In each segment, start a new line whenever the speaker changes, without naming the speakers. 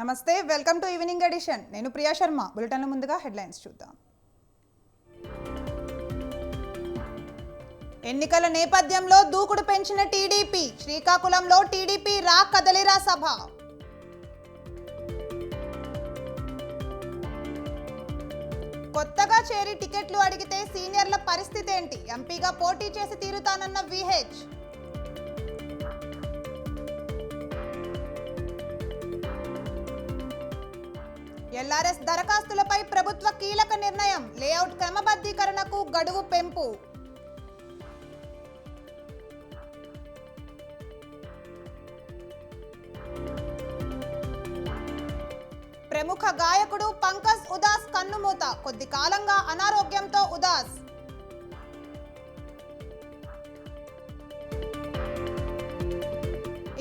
నమస్తే, welcome to evening edition. నేను ప్రియా శర్మ. బులెటిన్ల ముందుగా హెడ్లైన్స్ చూద్దాం. ఎన్నికల నేపథ్యంలో దూకుడు పెంచిన టీడీపీ. శ్రీకాకుళంలో టీడీపీ రా కదలిరా సభ. కొత్తగా చేరి టికెట్లు అడిగితే సీనియర్ల పరిస్థితి ఏంటి? ఎంపీగా పోటీ చేసి తీరుతానన్న విహెచ్. ఎల్ఆర్ఎస్ దరఖాస్తులపై ప్రభుత్వ కీలక నిర్ణయం. లేఅవుట్ క్రమబద్ధీకరణకు గడువు పెంపు. ప్రముఖ గాయకుడు పంకజ్ ఉదాస్ కన్నుమూత. కొద్ది కాలంగా అనారోగ్యంతో ఉదాస్.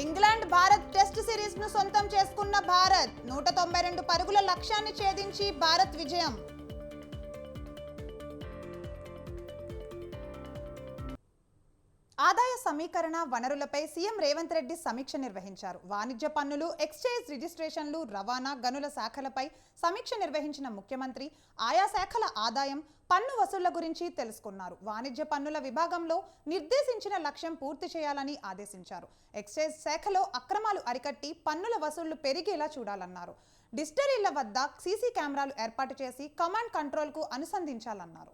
ఇంగ్లాండ్ భారత్ టెస్ట్ సిరీస్ ను సొంతం చేసుకున్న భారత్. 192 పరుగుల లక్ష్యాన్ని ఛేదించి భారత్ విజయం. ఆదాయ సమీకరణ వనరులపై సీఎం రేవంత్ రెడ్డి సమీక్ష నిర్వహించారు. వాణిజ్య పన్నులు, ఎక్స్చేంజ్ రిజిస్ట్రేషన్లు, రవాణా, గనుల శాఖలపై సమీక్ష నిర్వహించిన ముఖ్యమంత్రి ఆయా శాఖల ఆదాయం, పన్ను వసూళ్ల గురించి తెలుసుకున్నారు. వాణిజ్య పన్నుల విభాగంలో నిర్దేశించిన లక్ష్యం పూర్తి చేయాలని ఆదేశించారు. ఎక్స్చేంజ్ శాఖలో అక్రమాలు అరికట్టి పన్నుల వసూళ్లు పెరిగేలా చూడాలన్నారు. డిస్టిలరీల వద్ద సీసీ కెమెరాలు ఏర్పాటు చేసి కమాండ్ కంట్రోల్కు అనుసంధించాలన్నారు.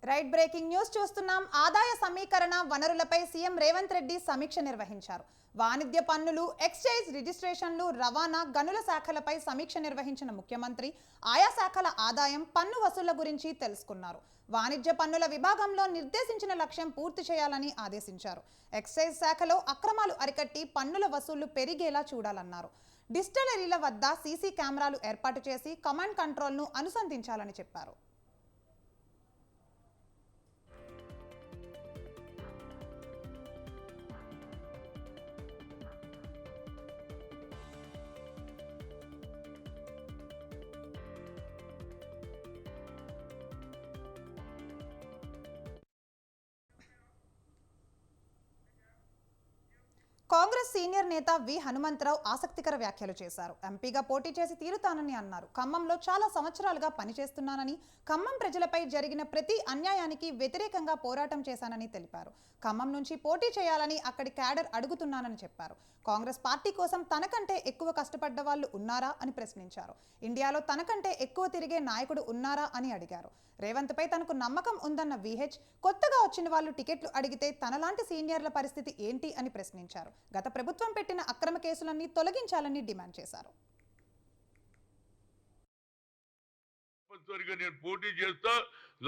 రైట్, బ్రేకింగ్ న్యూస్ చూస్తున్నాం. ఆదాయ సమీకరణ వనరులపై సీఎం రేవంత్ రెడ్డి సమీక్ష నిర్వహించారు. వాణిజ్య పన్నులు, ఎక్స్చేంజ్ రిజిస్ట్రేషన్లు, రవాణా, గనుల శాఖలపై సమీక్ష నిర్వహించిన ముఖ్యమంత్రి ఆయా శాఖల ఆదాయం, పన్ను వసూళ్ల గురించి తెలుసుకున్నారు. వాణిజ్య పన్నుల విభాగంలో నిర్దేశించిన లక్ష్యం పూర్తి చేయాలని ఆదేశించారు. ఎక్సైజ్ శాఖలో అక్రమాలు అరికట్టి పన్నుల వసూళ్లు పెరిగేలా చూడాలన్నారు. డిస్టిలరీల వద్ద సీసీ కెమెరాలు ఏర్పాటు చేసి కమాండ్ కంట్రోల్ను అనుసంధించాలని చెప్పారు. కాంగ్రెస్ సీనియర్ నేత వి హనుమంతరావు ఆసక్తికర వ్యాఖ్యలు చేశారు. ఎంపీగా పోటీ చేసి తీరుతానని అన్నారు. ఖమ్మంలో చాలా సంవత్సరాలుగా పనిచేస్తున్నానని, ఖమ్మం ప్రజలపై జరిగిన ప్రతి అన్యాయానికి వ్యతిరేకంగా పోరాటం చేశానని తెలిపారు. ఖమ్మం నుంచి పోటీ చేయాలని అక్కడి క్యాడర్ అడుగుతున్నానని చెప్పారు. కాంగ్రెస్ పార్టీ కోసం తనకంటే ఎక్కువ కష్టపడ్డ వాళ్ళు ఉన్నారా అని ప్రశ్నించారు. ఇండియాలో తనకంటే ఎక్కువ తిరిగే నాయకుడు ఉన్నారా అని అడిగారు. రేవంత్ పై తనకు నమ్మకం ఉందన్న విహెచ్, కొత్తగా వచ్చిన వాళ్ళు టికెట్లు అడిగితే తనలాంటి సీనియర్ల పరిస్థితి ఏంటి అని ప్రశ్నించారు. గత ప్రభుత్వం పెట్టిన అక్రమ కేసులన్నీ తొలగించాలని డిమాండ్ చేశారు.
నేను పోటీ చేస్తా.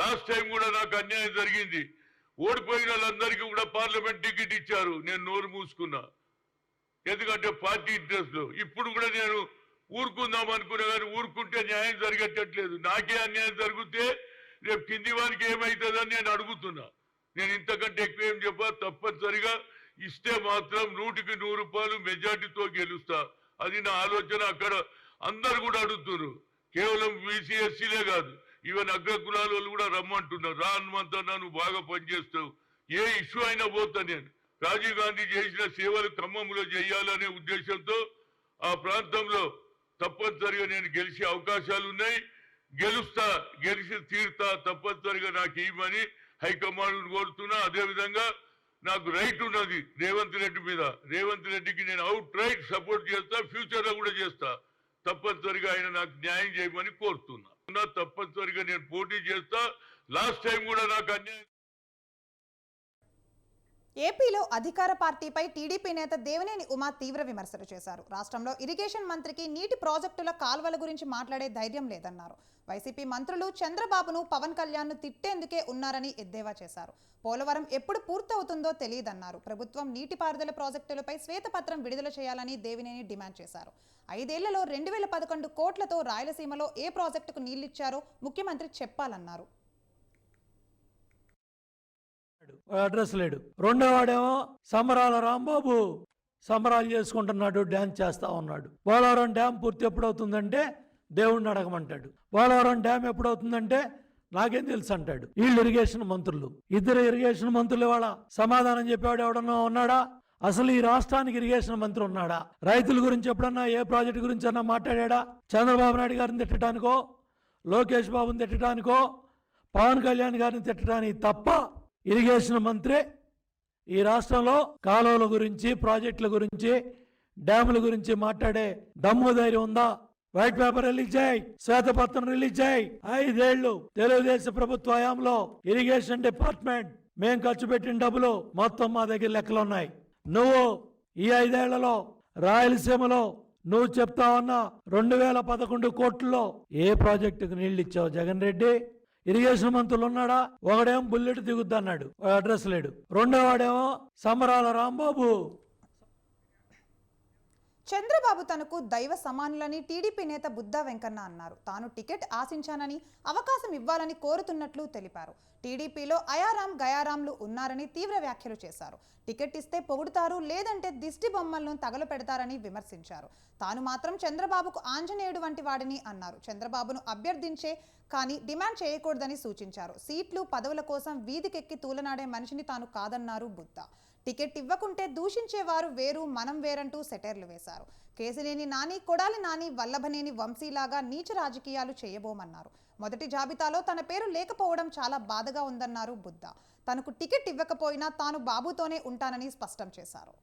లాస్ట్ టైం కూడా నాకు అన్యాయం జరిగింది. ఓడిపోయిన వాళ్ళందరికీ కూడా పార్లమెంట్ టికెట్ ఇచ్చారు. నేను నోరు మూసుకున్నా, ఎందుకంటే పార్టీ ఇంట్రెస్ట్. ఇప్పుడు కూడా నేను ఊరుకుందాం అనుకున్నా, కానీ ఊరుకుంటే న్యాయం జరిగేటట్లేదు. నాకే అన్యాయం జరిగితే రేపు కింది వారికి ఏమవుతుందని నేను అడుగుతున్నా. నేను ఇంతకంటే ఎక్కువ ఏం చెప్పా. తప్పనిసరిగా ఇస్తే మాత్రం 100కి 100 రూపాయలు మెజార్టీతో గెలుస్తా. అది నా ఆలోచన. అక్కడ అందరు కూడా అడుగుతున్నారు. కేవలం బీసీ ఎస్సీలే కాదు, ఈవెన్ అగ్ర కులాల వాళ్ళు కూడా రమ్మంటున్నారు. రానుమంతా నువ్వు బాగా పనిచేస్తావు, ఏ ఇష్యూ అయినా పోతా. నేను రాజీవ్ గాంధీ చేసిన సేవలు ఖమ్మంలో చేయాలనే ఉద్దేశంతో ఆ ప్రాంతంలో తప్పనిసరిగా నేను గెలిచే అవకాశాలు ఉన్నాయి. గెలుస్తా, గెలిచి తీరుతా. తప్పనిసరిగా నాకు ఇవ్వమని హైకమాండ్ కోరుతున్నా. అదేవిధంగా నాకు రైట్ ఉన్నది రేవంత్ రెడ్డి మీద. రేవంత్ రెడ్డికి నేను అవుట్ రైట్ సపోర్ట్ చేస్తా, ఫ్యూచర్ లో కూడా చేస్తా. తప్పనిసరిగా ఆయన నాకు న్యాయం చేయమని కోరుతున్నా. తప్పనిసరిగా నేను పోటీ చేస్తా. లాస్ట్ టైం కూడా నాకు అన్యాయం.
ఏపీలో అధికార పార్టీపై టీడీపీ నేత దేవినేని ఉమా తీవ్ర విమర్శలు చేశారు. రాష్ట్రంలో ఇరిగేషన్ మంత్రికి నీటి ప్రాజెక్టుల కాల్వల గురించి మాట్లాడే ధైర్యం లేదన్నారు. వైసీపీ మంత్రులు చంద్రబాబును పవన్ కళ్యాణ్ను తిట్టేందుకే ఉన్నారని ఎద్దేవా చేశారు. పోలవరం ఎప్పుడు పూర్తవుతుందో తెలియదన్నారు. ప్రభుత్వం నీటిపారుదల ప్రాజెక్టులపై శ్వేతపత్రం విడుదల చేయాలని దేవినేని డిమాండ్ చేశారు. 5 ఏళ్లలో 2011 కోట్లతో రాయలసీమలో ఏ ప్రాజెక్టుకు నీళ్లిచ్చారో ముఖ్యమంత్రి చెప్పాలన్నారు.
అడ్రస్ లేడు. రెండో వాడేమో సంబరాల రాంబాబు సంబరాలు చేసుకుంటున్నాడు, డ్యాన్స్ చేస్తా ఉన్నాడు. పోలవరం డ్యామ్ పూర్తి ఎప్పుడవుతుందంటే దేవుణ్ణి అడగమంటాడు. పోలవరం డ్యామ్ ఎప్పుడవుతుందంటే నాకేం తెలుసు అంటాడు. వీళ్ళు ఇరిగేషన్ మంత్రులు, ఇద్దరు ఇరిగేషన్ మంత్రులు వాళ్ళ సమాధానం చెప్పేవాడు ఎవడన్నా ఉన్నాడా? అసలు ఈ రాష్ట్రానికి ఇరిగేషన్ మంత్రి ఉన్నాడా? రైతుల గురించి ఎప్పుడన్నా ఏ ప్రాజెక్టు గురించి అన్నా మాట్లాడా? చంద్రబాబు నాయుడు గారిని తిట్టడానికో, లోకేష్ బాబుని తిట్టడానికో, పవన్ కళ్యాణ్ గారిని తిట్టడానికి తప్ప ఇరిగేషన్ మంత్రి ఈ రాష్ట్రంలో కాలువల గురించి, ప్రాజెక్టుల గురించి, డ్యాముల గురించి మాట్లాడే దమ్ము ధైర్యం ఉందా? వైట్ పేపర్ రిలీజ్ చేయి, శ్వేతపత్రం రిలీజ్ చేయి. 5 ఏళ్లు తెలుగుదేశం ప్రభుత్వ హయాంలో ఇరిగేషన్ డిపార్ట్మెంట్ మేం ఖర్చు పెట్టిన డబ్బులు మొత్తం మా దగ్గర లెక్కలు ఉన్నాయి. నువ్వు ఈ 5 ఏళ్లలో రాయలసీమలో నువ్వు చెప్తా ఉన్న 2011 కోట్లలో ఏ ప్రాజెక్టుకు నీళ్లు ఇచ్చావు జగన్ రెడ్డి? ఇరిగేషన్ మంత్రులు ఉన్నాడా? ఒకడేమో బుల్లెట్ దిగుద్ది అన్నాడు, అడ్రస్ లేడు. రెండో వాడేమో సంబరాల రాంబాబు.
చంద్రబాబు తనకు దైవ సమానులని టీడీపీ నేత బుద్దా వెంకన్న అన్నారు. తాను టికెట్ ఆశించానని, అవకాశం ఇవ్వాలని కోరుతున్నట్లు తెలిపారు. టీడీపీలో అయారాం గయారాంలు ఉన్నారని తీవ్ర వ్యాఖ్యలు చేశారు. టికెట్ ఇస్తే పొగుడుతారు, లేదంటే దిష్టి బొమ్మలను తగలపెడతారని విమర్శించారు. తాను మాత్రం చంద్రబాబుకు ఆంజనేయుడు వంటి వాడిని అన్నారు. చంద్రబాబును అభ్యర్థించే కానీ డిమాండ్ చేయకూడదని సూచించారు. సీట్లు, పదవుల కోసం వీధికెక్కి తూలనాడే మనిషిని తాను కాదన్నారు బుద్దా. టికెట్ ఇవ్వకుంటే దూషించేవారు వేరు, మనం వేరంటూ సెటైర్లు వేశారు. కేసినేని నాని, కొడాలి నాని, వల్లభనేని వంశీలాగా నీచ రాజకీయాలు చేయబోమన్నారు. మొదటి జాబితాలో తన పేరు లేకపోవడం చాలా బాధగా ఉందన్నారు బుద్దా. తనకు టికెట్ ఇవ్వకపోయినా తాను బాబుతోనే ఉంటానని స్పష్టం చేశారు.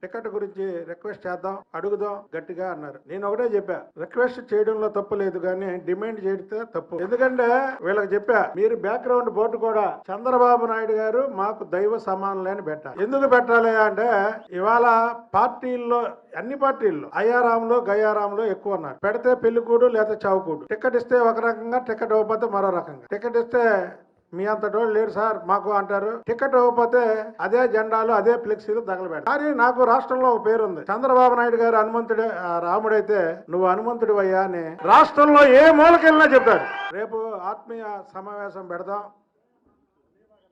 టికెట్ గురించి రిక్వెస్ట్ చేద్దాం, అడుగుదాం గట్టిగా అన్నారు. నేను ఒకటే చెప్పా, రిక్వెస్ట్ చేయడంలో తప్పు లేదు, కానీ డిమాండ్ చేస్తే తప్పు. ఎందుకంటే వీళ్ళకి చెప్పా, మీరు బ్యాక్గ్రౌండ్ బోర్డు కూడా చంద్రబాబు నాయుడు గారు మాకు దైవ సమానులే అని పెట్టాలి. ఎందుకు పెట్టాలి అంటే ఇవాళ పార్టీల్లో, అన్ని పార్టీల్లో అయ్యారాంలో గయారాంలో ఎక్కువ ఉన్నారు. పెడితే పెళ్లికూడు లేదా చావుకూడు. టికెట్ ఇస్తే ఒక రకంగా, టికెట్ ఇవ్వకపోతే మరో రకంగా. టికెట్ ఇస్తే మీ అంతటోళ్ళు లేరు సార్ మాకు అంటారు. టికెట్ ఇవ్వకపోతే అదే జెండాలు, అదే ఫ్లెక్సీలు తగలబెడతారు. కానీ నాకు రాష్ట్రంలో ఒక పేరు ఉంది. చంద్రబాబు నాయుడు గారు హనుమంతుడే, రాముడైతే నువ్వు హనుమంతుడు అయ్యా అని రాష్ట్రంలో ఏ మూలకెళ్ళినా చెప్తారు. రేపు ఆత్మీయ సమావేశం పెడదాం.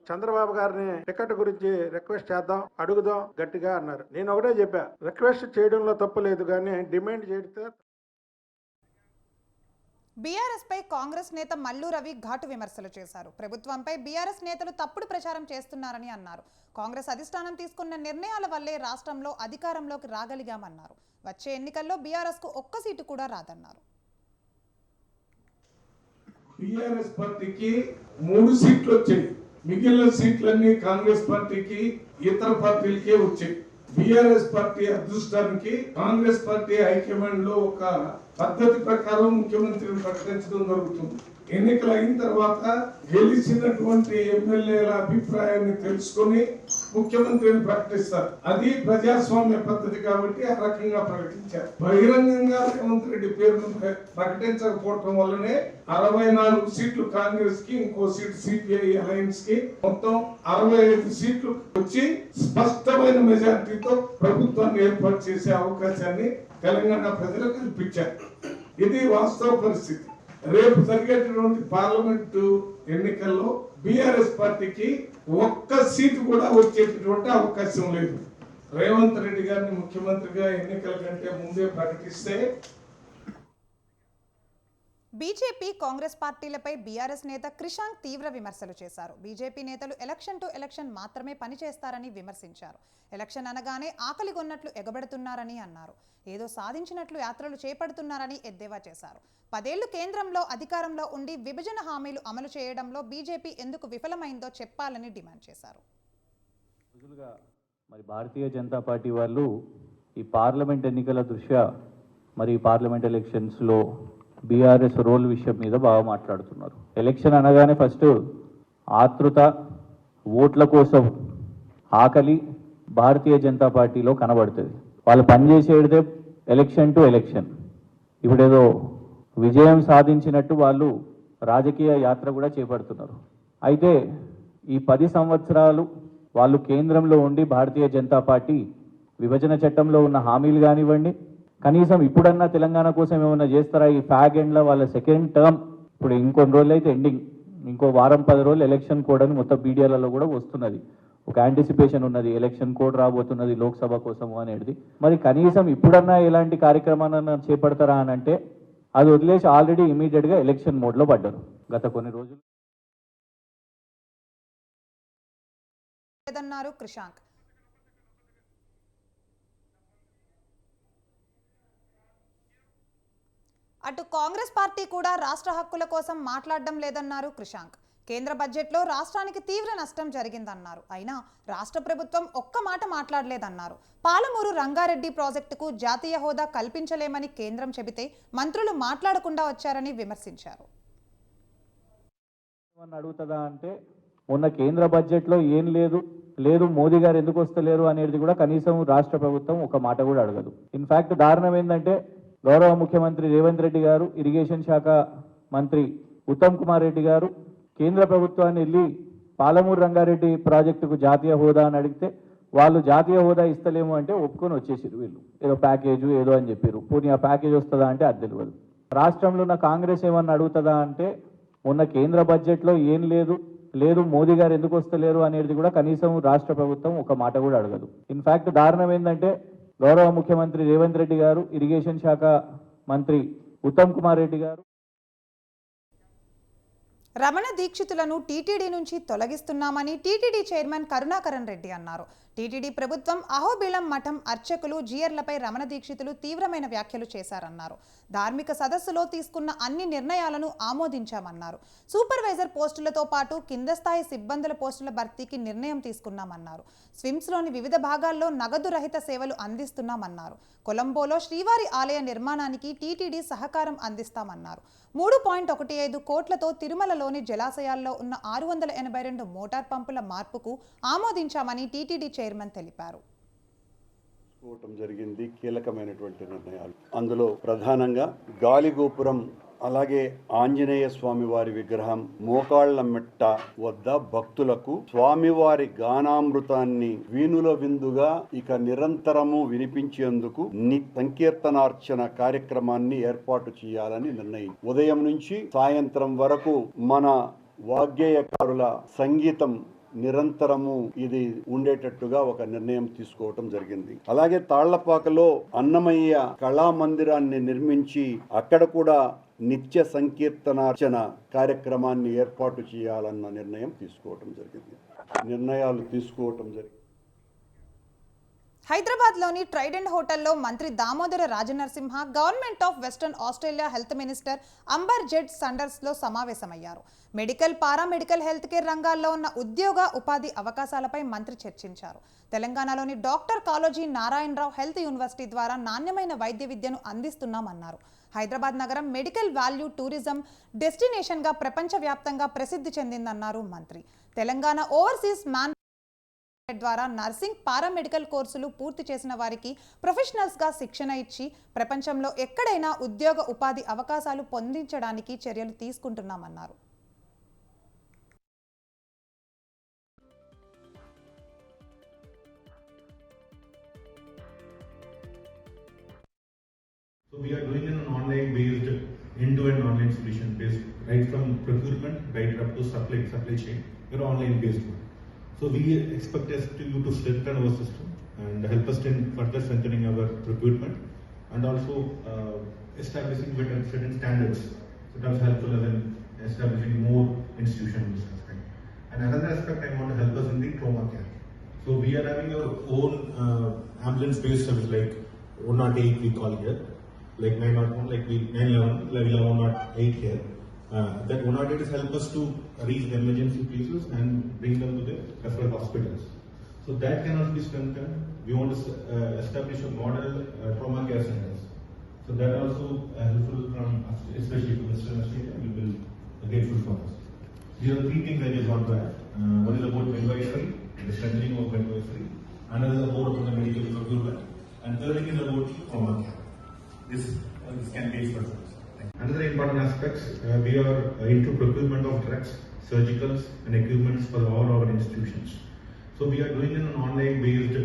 చంద్రబాబు గారిని టికెట్ గురించి రిక్వెస్ట్ చేద్దాం, అడుగుదాం గట్టిగా అన్నారు. నేను ఒకటే చెప్పా, రిక్వెస్ట్ చేయడంలో తప్పు లేదు, కానీ డిమాండ్ చేస్తే.
బీఆర్ఎస్ పై కాంగ్రెస్ నేత మల్లు రవి ఘాటు విమర్శలు చేశారు. ప్రభుత్వంపై బీఆర్ఎస్ నేతలు తప్పుడు ప్రచారం చేస్తున్నారని అన్నారు. కాంగ్రెస్ అధిష్టానం తీసుకున్న నిర్ణయాల వల్లే రాష్ట్రంలో అధికారంలోకి రాగలిగామన్నారు. వచ్చే ఎన్నికల్లో బీఆర్ఎస్ కు ఒక్క సీటు కూడా రాదన్నారు.
బీఆర్ఎస్ పార్టీకి 3 సీట్లు వచ్చాయి. మిగిలిన సీట్లన్నీ కాంగ్రెస్ పార్టీకి, ఇతర పార్టీలకే వచ్చాయి. బీఆర్ఎస్ పార్టీ అదృష్టానికి కాంగ్రెస్ పార్టీ హైకమాండ్ లో ఒక పద్ధతి ప్రకారం ముఖ్యమంత్రిని ప్రకటించడం జరుగుతుంది. ఎన్నికలు అయిన తర్వాత గెలిచినటువంటి ఎమ్మెల్యేల అభిప్రాయాన్ని తెలుసుకొని ముఖ్యమంత్రిని ప్రకటిస్తారు. అది ప్రజాస్వామ్య పద్ధతి కాబట్టి ఆ రకంగా ప్రకటించారు. బహిరంగంగా రేవంత్ రెడ్డి పేరును ప్రకటించకపోవటం వల్లనే 64 సీట్లు కాంగ్రెస్ కి, ఇంకో సీట్ సిపిఐ అలయన్స్ కి, మొత్తం 65 సీట్లు వచ్చి స్పష్టమైన మెజార్టీతో ప్రభుత్వాన్ని ఏర్పాటు చేసే అవకాశాన్ని తెలంగాణ ప్రజలు కల్పించారు. ఇది వాస్తవ పరిస్థితి. రేపు జరిగేటటువంటి పార్లమెంటు ఎన్నికల్లో బీఆర్ఎస్ పార్టీకి ఒక్క సీటు కూడా వచ్చేటటువంటి అవకాశం లేదు. రేవంత్ రెడ్డి గారిని ముఖ్యమంత్రిగా ఎన్నికల కంటే ముందే ప్రకటిస్తే.
బీజేపీ, కాంగ్రెస్ పార్టీలపై బీఆర్ఎస్ నేత క్రిషాంక్ తీవ్ర విమర్శలు చేశారు. బీజేపీ నేతలు ఎలక్షన్ టు ఎలక్షన్ మాత్రమే పనిచేస్తారని విమర్శించారు. ఎలక్షన్ అనగానే ఆకలిగొన్నట్లు ఎగబడుతున్నారని అన్నారు. ఏదో సాధించినట్లు యాత్రలు చేపడుతున్నారని ఎద్దేవా చేశారు. 10 ఏళ్లు కేంద్రంలో అధికారంలో ఉండి విభజన హామీలు అమలు చేయడంలో బీజేపీ ఎందుకు విఫలమైందో చెప్పాలని డిమాండ్ చేశారు.
మరి భారతీయ జనతా పార్టీ వాళ్ళు ఈ పార్లమెంట్ ఎన్నికల దృష్ట్యా మరి పార్లమెంట్ ఎలక్షన్స్లో బీఆర్ఎస్ రోల్ విషయం మీద బాగా మాట్లాడుతున్నారు. ఎలక్షన్ అనగానే ఫస్ట్ ఆతృత, ఓట్ల కోసం ఆకలి భారతీయ జనతా పార్టీలో కనబడుతుంది. వాళ్ళు పనిచేసేదే ఎలక్షన్ టు ఎలక్షన్. ఇప్పుడేదో విజయం సాధించినట్టు వాళ్ళు రాజకీయ యాత్ర కూడా చేపడుతున్నారు. అయితే ఈ 10 సంవత్సరాలు వాళ్ళు కేంద్రంలో ఉండి భారతీయ జనతా పార్టీ విభజన చట్టంలో ఉన్న హామీలు కానివ్వండి, కనీసం ఇప్పుడన్నా తెలంగాణ కోసం ఏమైనా చేస్తారా? ఈ ఫ్యాగ్ ఎండ్లో వాళ్ళ సెకండ్ టర్మ్ ఇప్పుడు ఇంకొన్ని రోజులు అయితే ఎండింగ్, ఇంకో వారం 10 రోజులు ఎలక్షన్ కోడ్ అని మొత్తం మీడియాలలో కూడా వస్తున్నది. ఒక యాంటిసిపేషన్ ఉన్నది, ఎలక్షన్ కోడ్ రాబోతున్నది లోక్సభ కోసము అనేది. మరి కనీసం ఇప్పుడన్నా ఎలాంటి కార్యక్రమాన్ని చేపడతారా అని అంటే అది వదిలేసి ఆల్రెడీ ఇమీడియట్గా ఎలక్షన్ మోడ్లో పడ్డారు గత కొన్ని రోజులు.
లేదన్నారు క్రిషాంక్. అటు కాంగ్రెస్ పార్టీ కూడా రాష్ట్ర హక్కుల కోసం మాట్లాడడం లేదన్నారు క్రిషాంక్. కేంద్ర బడ్జెట్లో రాష్ట్రానికి తీవ్ర నష్టం జరిగిందన్నారు. అయినా రాష్ట్ర ప్రభుత్వం ఒక్క మాట మాట్లాడలేదన్నారు. పాలమూరు రంగారెడ్డి ప్రాజెక్టుకు జాతీయ హోదా కల్పించలేమని కేంద్రం చెబితే మంత్రులు మాట్లాడకుండా వచ్చారని విమర్శించారు.
అడుగుతుందా అంటే మొన్న కేంద్ర బడ్జెట్లో ఏం లేదు మోదీ గారు ఎందుకు వస్తలేరు అనేది కూడా కనీసం రాష్ట్ర ప్రభుత్వం ఒక మాట కూడా అడగదు. ఇన్ఫ్యాక్ట్ దారుణం ఏంటంటే గౌరవ ముఖ్యమంత్రి రేవంత్ రెడ్డి గారు, ఇరిగేషన్ శాఖ మంత్రి ఉత్తమ్ కుమార్ రెడ్డి గారు కేంద్ర ప్రభుత్వాన్ని వెళ్ళి పాలమూరు రంగారెడ్డి ప్రాజెక్టుకు జాతీయ హోదా అని అడిగితే వాళ్ళు జాతీయ హోదా ఇస్తలేము అంటే ఒప్పుకొని వచ్చేసారు. వీళ్ళు ఏదో ప్యాకేజు ఏదో అని చెప్పారు. పోనీ ఆ ప్యాకేజ్ వస్తుందా అంటే అది తెలియదు. రాష్ట్రంలో ఉన్న కాంగ్రెస్ ఏమన్నా అడుగుతుందా అంటే మొన్న కేంద్ర బడ్జెట్లో ఏం లేదు మోదీ గారు ఎందుకు వస్తలేరు అనేది కూడా కనీసం రాష్ట్ర ప్రభుత్వం ఒక మాట కూడా అడగదు. ఇన్ఫ్యాక్ట్ దారుణం ఏంటంటే గౌరవ ముఖ్యమంత్రి రేవంత్ రెడ్డి గారు, ఇరిగేషన్ శాఖ మంత్రి ఉత్తమ్ కుమార్ రెడ్డి గారు
రమణ దీక్షితులను టీటీడీ నుంచి తొలగిస్తున్నామని టీటీడీ చైర్మన్ కరుణాకరన్ రెడ్డి అన్నారు. టీటీడీ ప్రభుత్వం అహోబిళం మఠం అర్చకులు జీయర్లపై రమణ దీక్షితులు తీవ్రమైన వ్యాఖ్యలు చేశారన్నారు. ధార్మిక సదస్సులో తీసుకున్న అన్ని నిర్ణయాలను ఆమోదించామన్నారు. సూపర్వైజర్ పోస్టులతో పాటు కింద స్థాయి సిబ్బందుల పోస్టుల భర్తీకి నిర్ణయం తీసుకున్నామన్నారు. స్విమ్స్లోని వివిధ భాగాల్లో నగదు రహిత సేవలు అందిస్తున్నామన్నారు. కొలంబోలో శ్రీవారి ఆలయ నిర్మాణానికి టీటీడీ సహకారం అందిస్తామన్నారు. 3.15 కోట్లతో తిరుమలలోని జలాశయాల్లో ఉన్న 682 మోటార్ పంపుల మార్పుకు ఆమోదించామని టీటీడీ చైర్మన్ తెలిపారు.
జరిగింది కీలకమైనటువంటి నిర్ణయాలు. అందులో ప్రధానంగా గాలిగోపురం, అలాగే ఆంజనేయ స్వామి వారి విగ్రహం మోకాళ్ల మెట్ట వద్ద భక్తులకు స్వామివారి గానామృతాన్ని వీణుల విందుగా ఇక నిరంతరము వినిపించేందుకు సంకీర్తనార్చన కార్యక్రమాన్ని ఏర్పాటు చేయాలని నిర్ణయం. ఉదయం నుంచి సాయంత్రం వరకు మన వాగ్గేయకారుల సంగీతం నిరంతరము ఇది ఉండేటట్టుగా ఒక నిర్ణయం తీసుకోవటం జరిగింది. అలాగే తాళ్లపాకలో అన్నమయ్య కళామందిరాన్ని నిర్మించి అక్కడ కూడా నిత్య సంకీర్తనార్చన కార్యక్రమాన్ని ఏర్పాటు చేయాలన్న నిర్ణయం తీసుకోవటం జరిగింది.
హైదరాబాద్లోని ట్రైడెంట్ హోటల్లో మంత్రి Damodara Rajanarasimha government of Western Australia health minister Amber Jade సండర్స్లో సమావేశమయ్యారు. మెడికల్, పారామెడికల్, హెల్త్ కేర్ రంగాల్లో ఉన్న ఉద్యోగ ఉపాధి అవకాశాలపై మంత్రి చర్చించారు. తెలంగాణలోని doctor Kaloji Narayanarao health university ద్వారా నాణ్యమైన వైద్య విద్యను అందిస్తున్నామన్నారు. హైదరాబాద్ నగరం మెడికల్ వాల్యూ టూరిజం డెస్టినేషన్గా ప్రపంచవ్యాప్తంగా ప్రసిద్ధి చెందిందన్నారు మంత్రి. తెలంగాణ ఓవర్సీస్ మ్యాన్ ద్వారా నర్సింగ్, పారామెడికల్ కోర్సులు పూర్తి చేసిన వారికి ప్రొఫెషనల్స్గా శిక్షణ ఇచ్చి ప్రపంచంలో ఎక్కడైనా ఉద్యోగ ఉపాధి అవకాశాలు పొందించడానికి చర్యలు తీసుకుంటున్నామన్నారు.
So we are doing an online-based, end-to-end online solution based, right from procurement right up to supply chain. We're online-based one. So we expect you to strengthen our system and help us in further strengthening our procurement and also establishing certain standards. So that's helpful as in establishing more institutions in this aspect. And another aspect I want to help us in the trauma care. So we are having our own ambulance-based service like 108 we call here. Like 901, like 911, level 108 here. That 108 has helped us to reach the emergency places and bring them to the referral hospitals. So that can also be strengthened. We want to establish a model trauma care centers. So that also helpful from us, especially from Western Australia, will be grateful for us. These are three things I just want to add. One is about midwifery, the strengthening of midwifery. Another is about the medical procurement, and third thing is about common care. This can be for another important aspects. We are into procurement of drugs, surgicals, and equipments for all our institutions. So we are doing an online based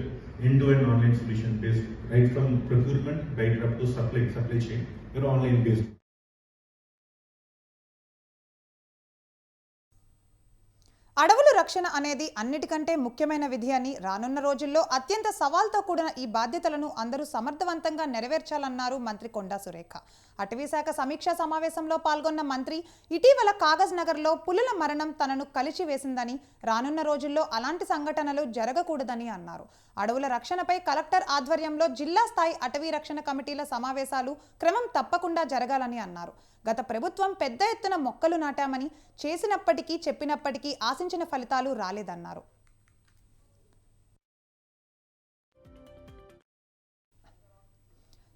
end-to-end online solution based right from procurement right up to supply chain. We are online based.
అడవుల రక్షణ అనేది అన్నిటికంటే ముఖ్యమైన విధి అని రానున్న రోజుల్లో అత్యంత సవాల్తో కూడిన ఈ బాధ్యతలను అందరూ సమర్థవంతంగా నెరవేర్చాలన్నారు మంత్రి కొండా సురేఖ. అటవీశాఖ సమీక్షా సమావేశంలో పాల్గొన్న మంత్రి ఇటీవల కాగజ్ నగర్లో పులుల మరణం తనను కలిచివేసిందని, రానున్న రోజుల్లో అలాంటి సంఘటనలు జరగకూడదని అన్నారు. అడవుల రక్షణపై కలెక్టర్ ఆధ్వర్యంలో జిల్లా స్థాయి అటవీ రక్షణ కమిటీల సమావేశాలు క్రమం తప్పకుండా జరగాలని అన్నారు. గత ప్రభుత్వం పెద్ద ఎత్తున మొక్కలు నాటామని చేసినప్పటికీ చెప్పినప్పటికీ ఆశించిన ఫలితాలు రాలేదన్నారు.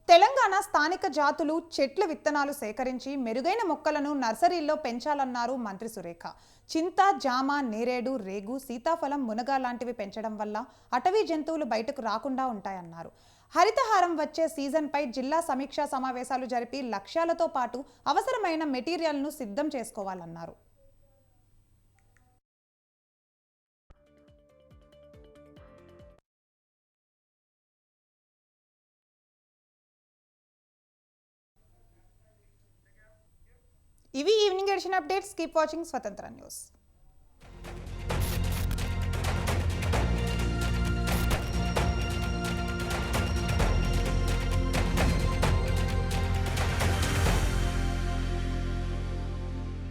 తెలంగాణ స్థానిక జాతులు చెట్ల విత్తనాలు సేకరించి మెరుగైన మొక్కలను నర్సరీల్లో పెంచాలన్నారు మంత్రి సురేఖ. చింత, జామ, నేరేడు, రేగు, సీతాఫలం, మునగ లాంటివి పెంచడం వల్ల అటవీ జంతువులు బయటకు రాకుండా ఉంటాయన్నారు. హరితహారం వచ్చే సీజన్పై జిల్లా సమీక్షా సమావేశాలు జరిపి లక్ష్యాలతో పాటు అవసరమైన మెటీరియల్ను సిద్ధం చేసుకోవాలన్నారు. ఇవి evening edition updates. Keep watching Swatantra news.